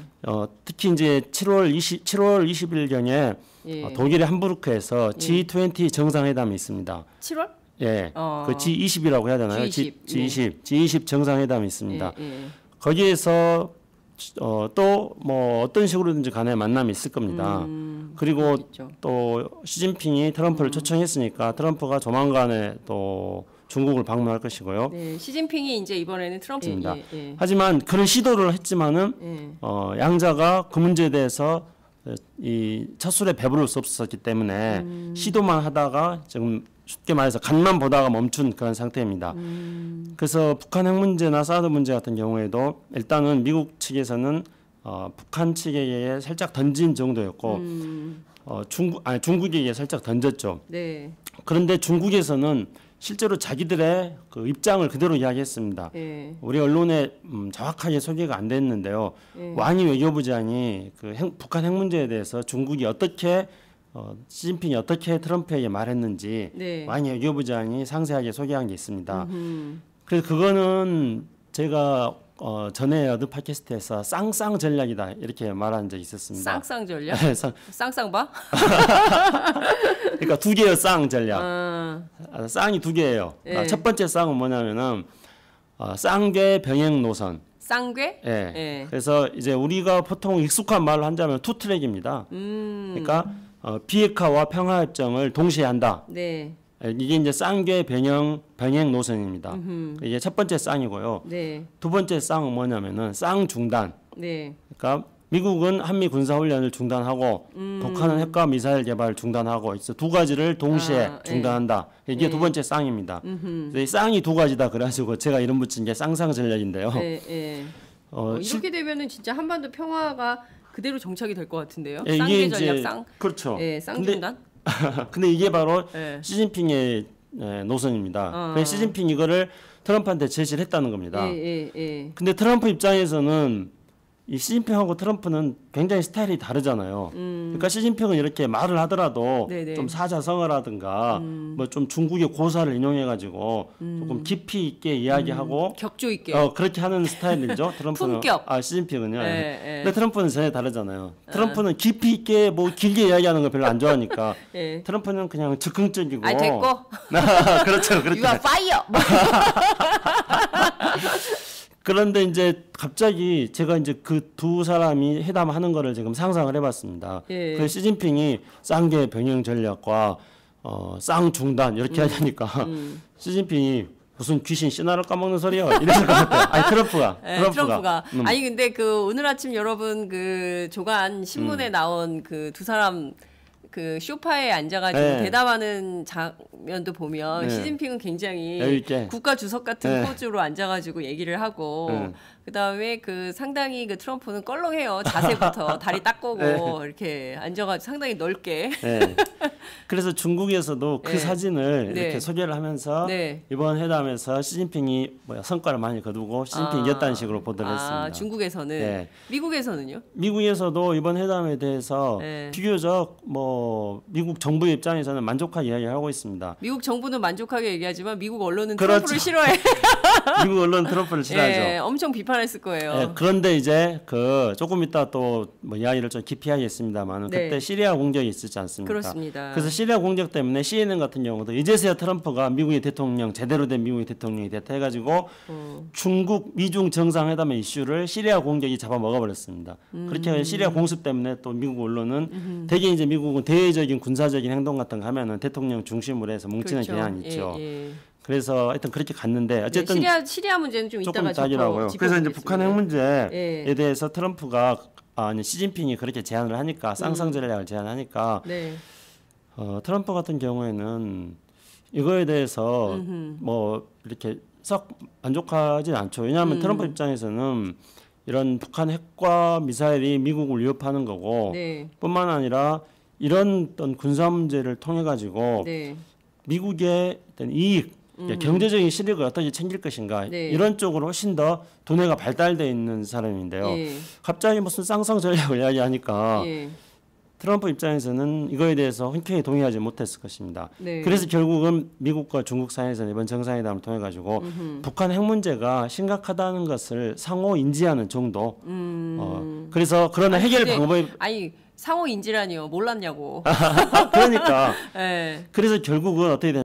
특히 이제 7월 20일경에 예. 독일의 함부르크에서 G20 정상회담이 있습니다. 7월? 예, 그 G20이라고 해야 되나요? G20. G20 정상회담이 있습니다. 예. 예. 거기에서 또 뭐 어떤 식으로든지 간에 만남이 있을 겁니다. 그리고 그렇겠죠. 또 시진핑이 트럼프를 초청했으니까 트럼프가 조만간에 또 중국을 방문할 것이고요. 네. 시진핑이 이제 이번에는 트럼프. 있습니다. 예. 하지만 그런 시도를 했지만은 예. 양자가 그 문제에 대해서 이 첫술에 배부를 수 없었기 때문에 시도만 하다가 지금 쉽게 말해서 간만 보다가 멈춘 그런 상태입니다. 그래서 북한 핵 문제나 사드 문제 같은 경우에도 일단은 미국 측에서는 북한 측에게 살짝 던진 정도였고 중국에게 살짝 던졌죠. 네. 그런데 중국에서는 실제로 자기들의 그 입장을 그대로 이야기했습니다. 예. 우리 언론에 정확하게 소개가 안 됐는데요. 왕이 외교부장이 그 북한 핵 문제에 대해서 중국이 어떻게 시진핑이 어떻게 트럼프에게 말했는지 네. 왕이 외교부장이 상세하게 소개한 게 있습니다. 그래서 그거는 제가 전에 어느 팟캐스트에서 쌍쌍 전략이다 이렇게 말한 적이 있었습니다. 쌍쌍 전략? 네, 쌍쌍바? 그러니까 두 개의 쌍 전략. 아. 쌍이 두 개예요. 예. 첫 번째 쌍은 뭐냐면은 쌍괴 병행 노선. 쌍괴? 예. 예. 그래서 이제 우리가 보통 익숙한 말로 한자면 투트랙입니다. 그러니까 비핵화와 평화협정을 동시에 한다. 네. 이게 이제 쌍괴 병행 노선입니다. 이게 첫 번째 쌍이고요. 네. 두 번째 쌍은 뭐냐면은 쌍 중단. 네. 그러니까 미국은 한미 군사 훈련을 중단하고 북한은 핵과 미사일 개발을 중단하고 그래서 두 가지를 동시에 중단한다. 이게 두 번째 쌍입니다. 그래서 이 쌍이 두 가지다 그래가지고 제가 이름 붙인 게 쌍쌍 전략인데요. 예. 예. 이렇게 되면은 진짜 한반도 평화가 그대로 정착이 될 것 같은데요. 예, 쌍계 이게 전략 이제 쌍. 그렇죠. 예, 쌍중단. 근데 이게 바로 예. 시진핑의 노선입니다. 그래서 시진핑이 이거를 트럼프한테 제시를 했다는 겁니다. 예. 근데 트럼프 입장에서는 이 시진핑하고 트럼프는 굉장히 스타일이 다르잖아요. 그러니까 시진핑은 이렇게 말을 하더라도 네네. 좀 사자성어라든가 뭐 좀 중국의 고사를 인용해가지고 조금 깊이 있게 이야기하고 격조 있게. 그렇게 하는 스타일이죠. 트럼프는 품격. 시진핑은요. 예. 근데 트럼프는 전혀 다르잖아요. 트럼프는 깊이 있게 뭐 길게 이야기하는 거 별로 안 좋아하니까 예. 트럼프는 그냥 즉흥적이고. 아, 됐고. 그렇죠. 그렇게. You are fire. 그런데 이제 갑자기 제가 이제 그 두 사람이 회담하는 거를 지금 상상을 해봤습니다. 예. 그 시진핑이 쌍계 병행 전략과 쌍중단 이렇게 하니까 시진핑이 무슨 귀신 씨나를 까먹는 소리요 이랬을 것 같아요. 아니 트럼프가. 아니 근데 그 오늘 아침 여러분 그 조간 신문에 나온 그 두 사람 그 쇼파에 앉아가지고 네. 대담하는 장면도 보면 네. 시진핑은 굉장히 여유 있게. 국가 주석 같은 네. 포즈로 앉아가지고 얘기를 하고 네. 그다음에 그 상당히 그 트럼프는 껄렁해요. 자세부터 다리 딱 꼬고 네. 이렇게 앉아가지고 상당히 넓게. 네. 그래서 중국에서도 그 네. 사진을 네. 이렇게 소개를 하면서 네. 이번 회담에서 시진핑이 성과를 많이 거두고 시진핑이 이겼다는 식으로 보도를 했습니다. 중국에서는. 네. 미국에서는요? 미국에서도 이번 회담에 대해서 네. 비교적 미국 정부 입장에서는 만족하게 이야기하고 있습니다. 미국 정부는 만족하게 얘기하지만 미국 언론은 그렇죠. 트럼프를 싫어해. 미국 언론 트럼프를 싫어하죠. 예, 엄청 비판했을 거예요. 네, 그런데 이제 조금 이따 또 뭐 이야기를 좀 깊이 하겠습니다만 네. 그때 시리아 공격이 있었지 않습니까? 그렇습니다. 그래서 시리아 공격 때문에 CNN 같은 경우도 이제서야 트럼프가 미국의 대통령 제대로 된 미국의 대통령이 됐다 해가지고 중국 미중 정상회담의 이슈를 시리아 공격이 잡아먹어버렸습니다. 그렇게 시리아 공습 때문에 또 미국 언론은 대개 이제 미국은 대외적인 군사적인 행동 같은 거 하면은 대통령 중심으로 해서 뭉치는 그렇죠. 경향이 있죠. 예, 예. 그래서 하여튼 그렇게 갔는데 어쨌든 시리아 문제는 좀 조금 이따가 따지라고요. 그래서 이제 북한 핵 문제에 예. 대해서 트럼프가 아니 시진핑이 그렇게 제안을 하니까 쌍쌍 전략을 제안하니까 네. 트럼프 같은 경우에는 이거에 대해서 뭐 이렇게 썩 만족하진 않죠. 왜냐하면 트럼프 입장에서는 이런 북한 핵과 미사일이 미국을 위협하는 거고 네. 뿐만 아니라 이런 어떤 군사 문제를 통해 가지고 네. 미국의 어떤 이익 경제적인 실익을 어떻게 챙길 것인가 네. 이런 쪽으로 훨씬 더 두뇌가 발달돼 있는 사람인데요. 예. 갑자기 무슨 쌍쌍 전략을 이야기하니까 예. 트럼프 입장에서는 이거에 대해서 흔쾌히 동의하지 못했을 것입니다. 네. 그래서 결국은 미국과 중국 사이에서 이번 정상회담을 통해 가지고 북한 핵 문제가 심각하다는 것을 상호 인지하는 정도. 그래서 그러나 해결 방법이 아니 상호 인지라니요 몰랐냐고. 그러니까 예. 그래서 결국은 어떻게